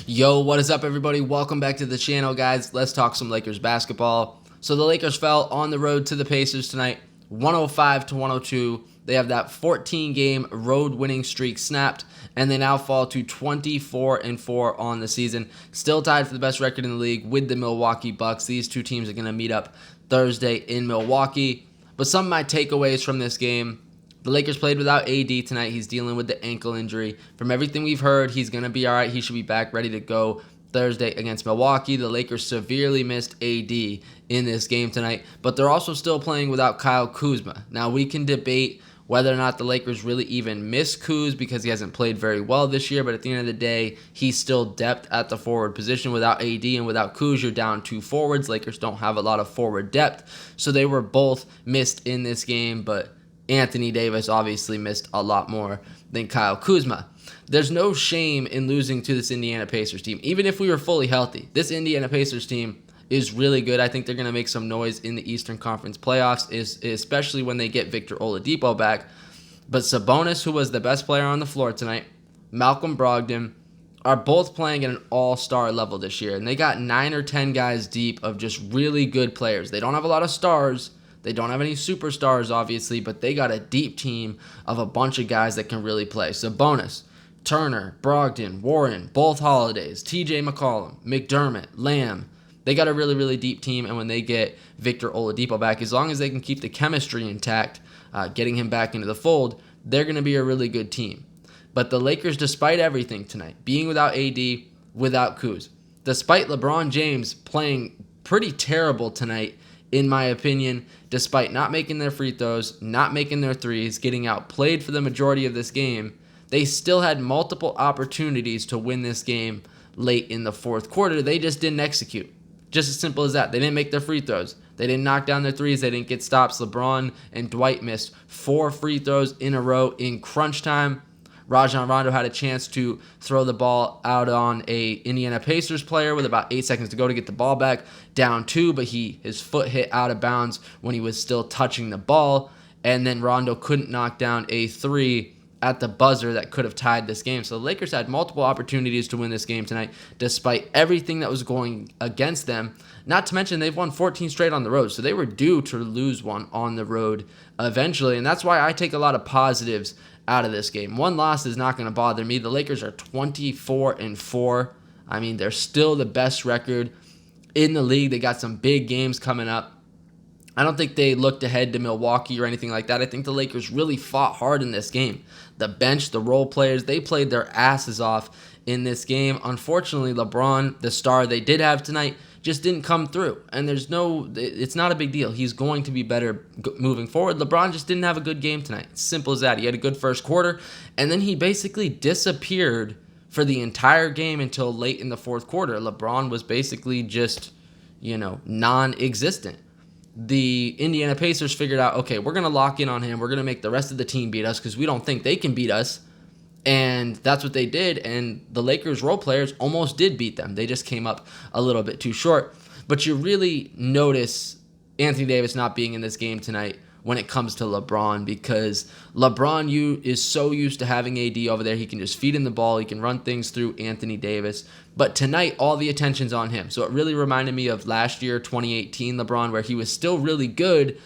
Yo, what is up, everybody? Welcome back to the channel, guys. Let's talk some Lakers basketball. So the Lakers fell on the road to the Pacers tonight, 105-102. They have that 14-game road winning streak snapped, and they now fall to 24-4 on the season. Still tied for the best record in the league with the Milwaukee Bucks. These two teams are going to meet up Thursday in Milwaukee. But some of my takeaways from this game: the Lakers played without AD tonight. He's dealing with the ankle injury. From everything we've heard, he's going to be all right. He should be back ready to go Thursday against Milwaukee. The Lakers severely missed AD in this game tonight, but they're also still playing without Kyle Kuzma. Now, we can debate whether or not the Lakers really even miss Kuz because he hasn't played very well this year, but at the end of the day, he's still depth at the forward position. Without AD and without Kuz, you're down two forwards. Lakers don't have a lot of forward depth, so they were both missed in this game, but Anthony Davis obviously missed a lot more than Kyle Kuzma. There's no shame in losing to this Indiana Pacers team. Even if we were fully healthy, this Indiana Pacers team is really good. I think they're going to make some noise in the Eastern Conference playoffs, especially when they get Victor Oladipo back. But Sabonis, who was the best player on the floor tonight, Malcolm Brogdon, are both playing at an all-star level this year. And they got 9 or 10 guys deep of just really good players. They don't have a lot of stars. They don't have any superstars, obviously, but they got a deep team of a bunch of guys that can really play. Sabonis, Turner, Brogdon, Warren, both Holidays, TJ McCollum, McDermott, Lamb. They got a really, really deep team, and when they get Victor Oladipo back, as long as they can keep the chemistry intact, getting him back into the fold, they're going to be a really good team. But the Lakers, despite everything tonight, being without AD, without Kuz, despite LeBron James playing pretty terrible tonight, in my opinion, despite not making their free throws, not making their threes, getting outplayed for the majority of this game, they still had multiple opportunities to win this game late in the fourth quarter. They just didn't execute. Just as simple as that. They didn't make their free throws. They didn't knock down their threes. They didn't get stops. LeBron and Dwight missed 4 free throws in a row in crunch time. Rajon Rondo had a chance to throw the ball out on a Indiana Pacers player with about 8 seconds to go to get the ball back, down 2, but his foot hit out of bounds when he was still touching the ball, and then Rondo couldn't knock down a 3 at the buzzer that could have tied this game. So the Lakers had multiple opportunities to win this game tonight, despite everything that was going against them. Not to mention they've won 14 straight on the road, so they were due to lose one on the road eventually, and that's why I take a lot of positives out of this game. One loss is not going to bother me. The Lakers are 24-4. I mean, they're still the best record in the league. They got some big games coming up. I don't think they looked ahead to Milwaukee or anything like that. I think the Lakers really fought hard in this game. The bench, the role players, they played their asses off in this game. Unfortunately, LeBron, the star they did have tonight, just didn't come through. And it's not a big deal. He's going to be better moving forward. LeBron just didn't have a good game tonight. It's simple as that. He had a good first quarter, and then he basically disappeared for the entire game until late in the fourth quarter. LeBron was basically just, non-existent. The Indiana Pacers figured out, okay, we're going to lock in on him. We're going to make the rest of the team beat us because we don't think they can beat us. And that's what they did, and the Lakers role players almost did beat them. They just came up a little bit too short. But you really notice Anthony Davis not being in this game tonight when it comes to LeBron, because LeBron is so used to having AD over there. He can just feed him the ball. He can run things through Anthony Davis. But tonight, all the attention's on him. So it really reminded me of last year, 2018 LeBron, where he was still really good,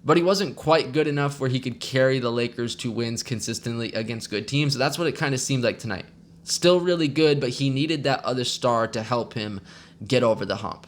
but he wasn't quite good enough where he could carry the Lakers to wins consistently against good teams. So that's what it kind of seemed like tonight. Still really good, but he needed that other star to help him get over the hump.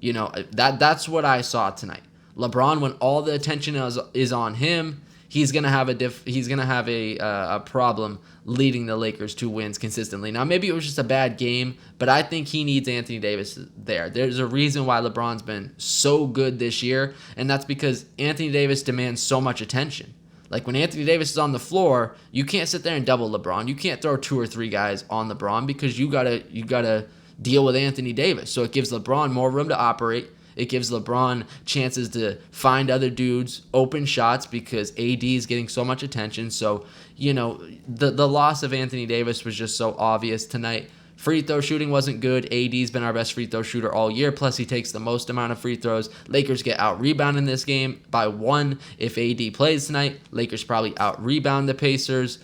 That's what I saw tonight. LeBron, when all the attention is on him, he's gonna have a problem leading the Lakers to wins consistently. Now, maybe it was just a bad game, but I think he needs Anthony Davis there. There's a reason why LeBron's been so good this year, and that's because Anthony Davis demands so much attention. Like, when Anthony Davis is on the floor, you can't sit there and double LeBron. You can't throw 2 or 3 guys on LeBron because you gotta deal with Anthony Davis. So it gives LeBron more room to operate. It gives LeBron chances to find other dudes, open shots, because AD is getting so much attention. So, the loss of Anthony Davis was just so obvious tonight. Free throw shooting wasn't good. AD's been our best free throw shooter all year, plus he takes the most amount of free throws. Lakers get out-rebounded in this game by 1. If AD plays tonight, Lakers probably out-rebound the Pacers.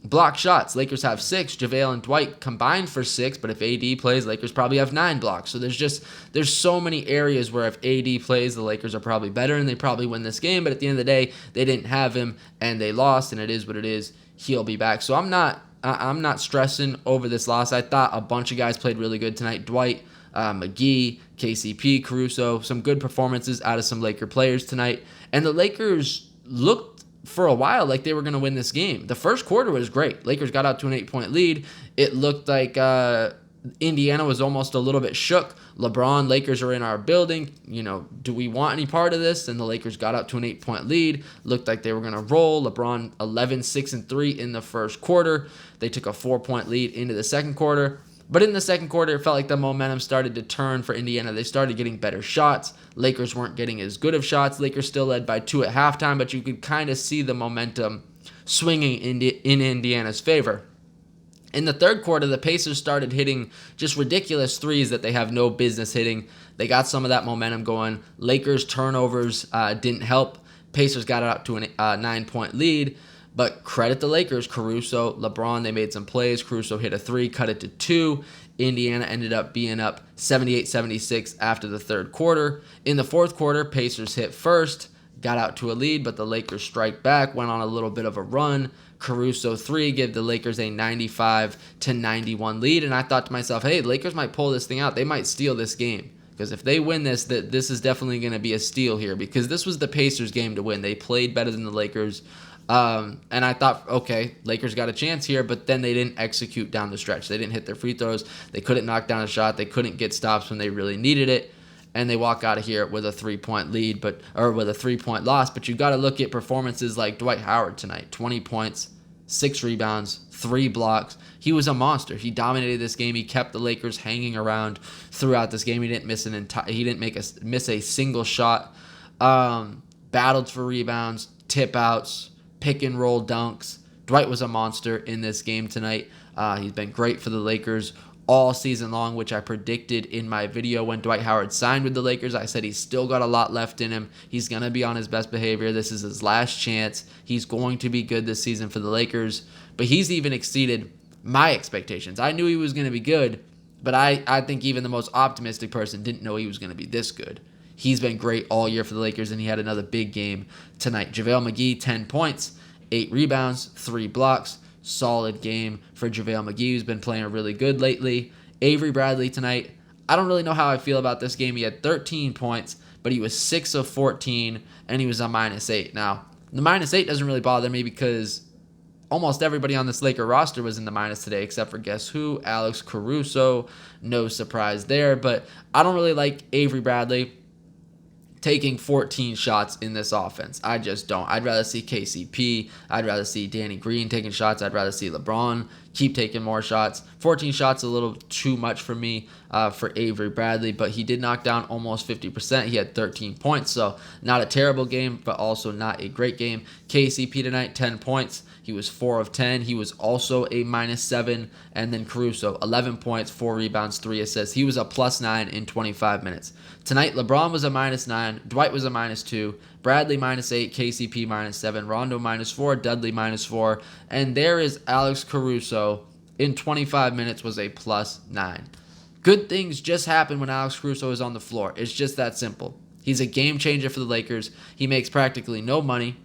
Block shots, Lakers have 6. JaVale and Dwight combined for 6, but if AD plays, Lakers probably have 9 blocks. So there's so many areas where if AD plays, the Lakers are probably better and they probably win this game. But at the end of the day, they didn't have him and they lost, and it is what it is. He'll be back. So I'm not stressing over this loss. I thought a bunch of guys played really good tonight. Dwight, McGee, KCP, Caruso, some good performances out of some Laker players tonight. And the Lakers looked for a while like they were going to win this game. The first quarter was great. Lakers got out to an 8-point lead. It looked like Indiana was almost a little bit shook. LeBron, Lakers are in our building. Do we want any part of this? And the Lakers got out to an 8-point lead. Looked like they were going to roll. LeBron 11, 6, and 3 in the first quarter. They took a 4-point lead into the second quarter. But in the second quarter, it felt like the momentum started to turn for Indiana. They started getting better shots. Lakers weren't getting as good of shots. Lakers still led by 2 at halftime, but you could kind of see the momentum swinging in Indiana's favor. In the third quarter, the Pacers started hitting just ridiculous threes that they have no business hitting. They got some of that momentum going. Lakers' turnovers didn't help. Pacers got out to a 9-point lead. But credit the Lakers, Caruso, LeBron, they made some plays. Caruso hit a 3, cut it to 2. Indiana ended up being up 78-76 after the third quarter. In the fourth quarter, Pacers hit first, got out to a lead, but the Lakers strike back, went on a little bit of a run. Caruso 3 gave the Lakers a 95-91 lead, and I thought to myself, hey, the Lakers might pull this thing out. They might steal this game. Because if they win this, this is definitely going to be a steal here, because this was the Pacers' game to win. They played better than the Lakers. And I thought, okay, Lakers got a chance here, but then they didn't execute down the stretch. They didn't hit their free throws. They couldn't knock down a shot. They couldn't get stops when they really needed it. And they walk out of here with a 3-point lead, or with a 3-point loss. But you got to look at performances like Dwight Howard tonight. 20 points, 6 rebounds, 3 blocks. He was a monster. He dominated this game. He kept the Lakers hanging around throughout this game. He didn't miss miss a single shot. Battled for rebounds, tip outs, pick and roll dunks. Dwight was a monster in this game tonight. He's been great for the Lakers all season long, which I predicted in my video when Dwight Howard signed with the Lakers. I said he's still got a lot left in him. He's going to be on his best behavior. This is his last chance. He's going to be good this season for the Lakers. But he's even exceeded my expectations. I knew he was going to be good, but I think even the most optimistic person didn't know he was going to be this good. He's been great all year for the Lakers, and he had another big game tonight. JaVale McGee, 10 points, 8 rebounds, 3 blocks. Solid game for JaVale McGee, who's been playing really good lately. Avery Bradley tonight, I don't really know how I feel about this game. He had 13 points, but he was 6 of 14, and he was a -8. Now, the -8 doesn't really bother me because almost everybody on this Laker roster was in the minus today, except for guess who? Alex Caruso. No surprise there, but I don't really like Avery Bradley taking 14 shots in this offense. I just don't. I'd rather see KCP. I'd rather see Danny Green taking shots. I'd rather see LeBron keep taking more shots. 14 shots a little too much for me for Avery Bradley, but he did knock down almost 50%. He had 13 points, so not a terrible game, but also not a great game. KCP tonight, 10 points. He was 4 of 10. He was also a -7. And then Caruso, 11 points, 4 rebounds, 3 assists. He was a +9 in 25 minutes. Tonight, LeBron was a -9. Dwight was a -2. Bradley -8. KCP -7. Rondo -4. Dudley -4. And there is Alex Caruso in 25 minutes was a +9. Good things just happen when Alex Caruso is on the floor. It's just that simple. He's a game changer for the Lakers. He makes practically no money.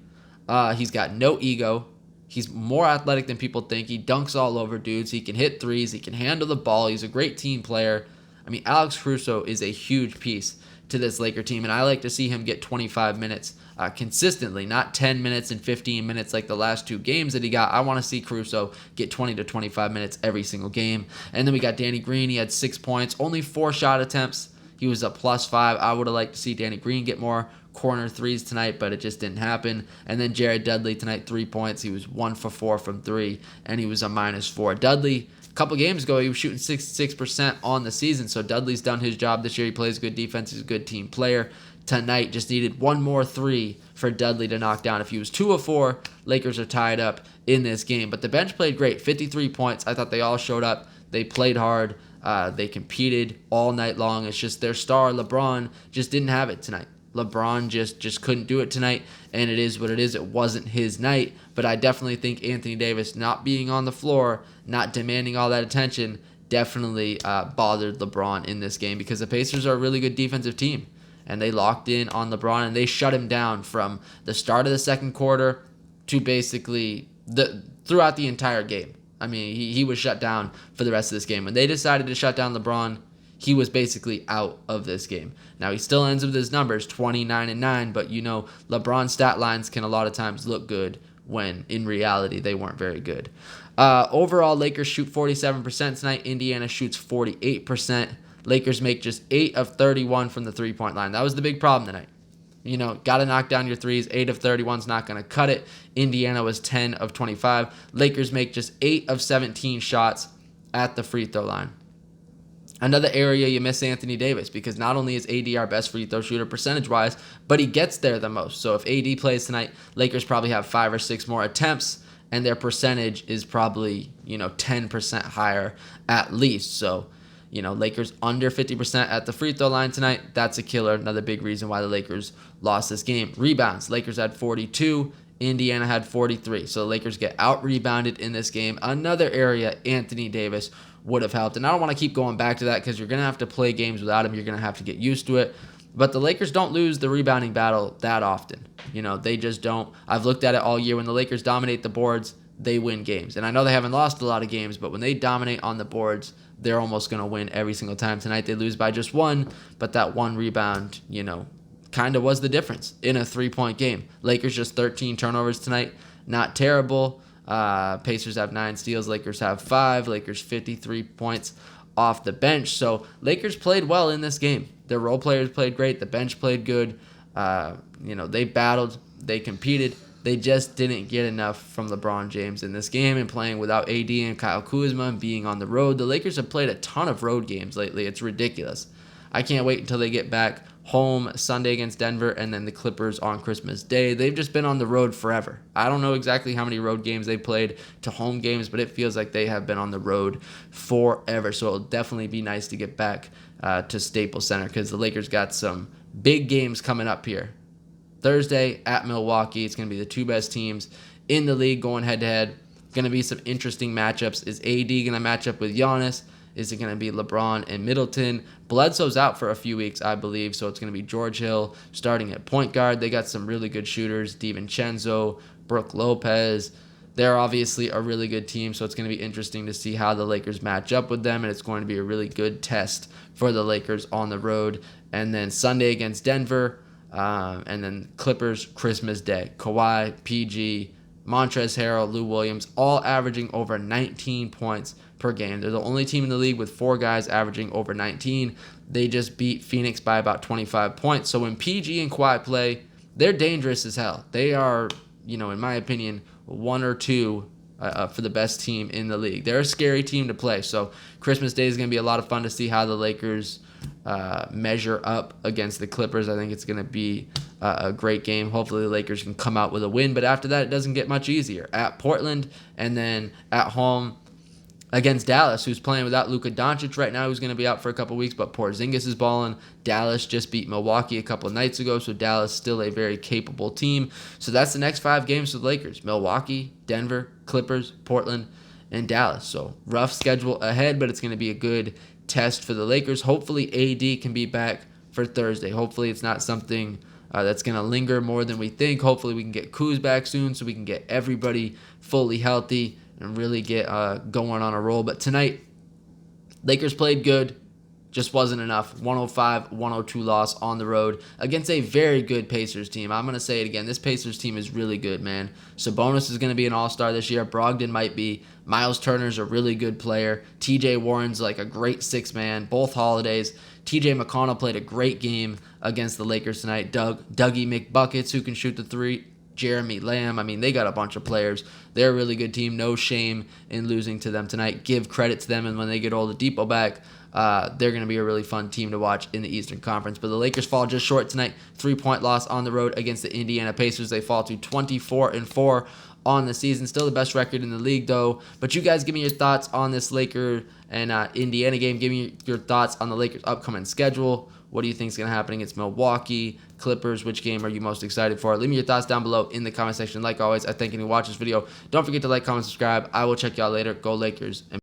He's got no ego. He's more athletic than people think. He dunks all over dudes. He can hit threes. He can handle the ball. He's a great team player. I mean, Alex Caruso is a huge piece to this Laker team, and I like to see him get 25 minutes consistently, not 10 minutes and 15 minutes like the last 2 games that he got. I want to see Caruso get 20 to 25 minutes every single game. And then we got Danny Green. He had 6 points, only 4 shot attempts. He was a +5. I would have liked to see Danny Green get more corner threes tonight, but it just didn't happen. And then Jared Dudley tonight, 3 points. He was 1 for 4 from 3, and he was a -4. Dudley, a couple games ago, he was shooting 66% on the season, so Dudley's done his job this year. He plays good defense. He's a good team player. Tonight, just needed 1 more 3 for Dudley to knock down. If he was 2 of 4, Lakers are tied up in this game. But the bench played great, 53 points. I thought they all showed up. They played hard. They competed all night long. It's just their star, LeBron, just didn't have it tonight. LeBron just couldn't do it tonight, and it is what it is. It wasn't his night, but I definitely think Anthony Davis not being on the floor, not demanding all that attention, definitely bothered LeBron in this game because the Pacers are a really good defensive team, and they locked in on LeBron, and they shut him down from the start of the second quarter to basically throughout the entire game. I mean, he was shut down for the rest of this game. When they decided to shut down LeBron, he was basically out of this game. Now, he still ends with his numbers, 29-9, but you know, LeBron's stat lines can a lot of times look good when in reality they weren't very good. Overall, Lakers shoot 47% tonight. Indiana shoots 48%. Lakers make just 8 of 31 from the three-point line. That was the big problem tonight. You know, got to knock down your threes. 8 of 31 is not going to cut it. Indiana was 10 of 25. Lakers make just 8 of 17 shots at the free throw line. Another area you miss Anthony Davis because not only is AD our best free throw shooter percentage-wise, but he gets there the most. So if AD plays tonight, Lakers probably have 5 or 6 more attempts, and their percentage is probably, 10% higher at least. So, Lakers under 50% at the free throw line tonight. That's a killer. Another big reason why the Lakers lost this game. Rebounds. Lakers had 42. Indiana had 43. So the Lakers get out-rebounded in this game. Another area Anthony Davis would have helped. And I don't want to keep going back to that because you're going to have to play games without him. You're going to have to get used to it. But the Lakers don't lose the rebounding battle that often. They just don't. I've looked at it all year. When the Lakers dominate the boards, they win games. And I know they haven't lost a lot of games, but when they dominate on the boards, they're almost going to win every single time. Tonight they lose by just 1, but that 1 rebound, kind of was the difference in a 3-point game. Lakers just 13 turnovers tonight. Not terrible. Pacers have 9 steals. Lakers have 5. Lakers 53 points off the bench. So Lakers played well in this game. Their role players played great. The bench played good. They battled. They competed. They just didn't get enough from LeBron James in this game, and playing without AD and Kyle Kuzma and being on the road. The Lakers have played a ton of road games lately. It's ridiculous. I can't wait until they get back home Sunday against Denver and then the Clippers on Christmas Day. They've just been on the road forever. I don't know exactly how many road games they played to home games, but it feels like they have been on the road forever. So it'll definitely be nice to get back to Staples Center because the Lakers got some big games coming up here. Thursday at Milwaukee. It's going to be the 2 best teams in the league going head-to-head. Going to be some interesting matchups. Is AD going to match up with Giannis? Is it going to be LeBron and Middleton? Bledsoe's out for a few weeks, I believe, so it's going to be George Hill starting at point guard. They got some really good shooters, DiVincenzo, Brook Lopez. They're obviously a really good team, so it's going to be interesting to see how the Lakers match up with them, and it's going to be a really good test for the Lakers on the road. And then Sunday against Denver, and then Clippers Christmas Day. Kawhi, PG, Montrezl Harrell, Lou Williams, all averaging over 19 points per game. They're the only team in the league with 4 guys averaging over 19. They just beat Phoenix by about 25 points. So when PG and Kawhi play, they're dangerous as hell. They are, in my opinion, 1 or 2 for the best team in the league. They're a scary team to play. So Christmas Day is going to be a lot of fun to see how the Lakers measure up against the Clippers. I think it's going to be a great game. Hopefully the Lakers can come out with a win, but after that it doesn't get much easier. At Portland and then at home against Dallas, who's playing without Luka Doncic right now, who's going to be out for a couple weeks, but Porzingis is balling. Dallas just beat Milwaukee a couple of nights ago, so Dallas still a very capable team. So that's the next 5 games for the Lakers. Milwaukee, Denver, Clippers, Portland, and Dallas. So rough schedule ahead, but it's going to be a good test for the Lakers. Hopefully AD can be back for Thursday. Hopefully it's not something that's going to linger more than we think. Hopefully we can get Kuz back soon so we can get everybody fully healthy and really get going on a roll. But tonight, Lakers played good. Just wasn't enough. 105-102 loss on the road against a very good Pacers team. I'm going to say it again. This Pacers team is really good, man. Sabonis is going to be an all-star this year. Brogdon might be. Miles Turner's a really good player. TJ Warren's like a great 6-man. Both holidays. TJ McConnell played a great game against the Lakers tonight. Dougie McBuckets, who can shoot the 3. Jeremy Lamb. I mean, they got a bunch of players. They're a really good team. No shame in losing to them tonight. Give credit to them, and when they get Oladipo back, they're going to be a really fun team to watch in the Eastern Conference. But the Lakers fall just short tonight. 3-point loss on the road against the Indiana Pacers. They fall to 24-4 on the season. Still the best record in the league, though. But you guys give me your thoughts on this Laker and Indiana game. Give me your thoughts on the Lakers' upcoming schedule. What do you think is going to happen against Milwaukee, Clippers. Which game are you most excited for? Leave me your thoughts down below in the comment section. Like always, I thank you for watching this video. Don't forget to like, comment, subscribe. I will check y'all later. Go Lakers. And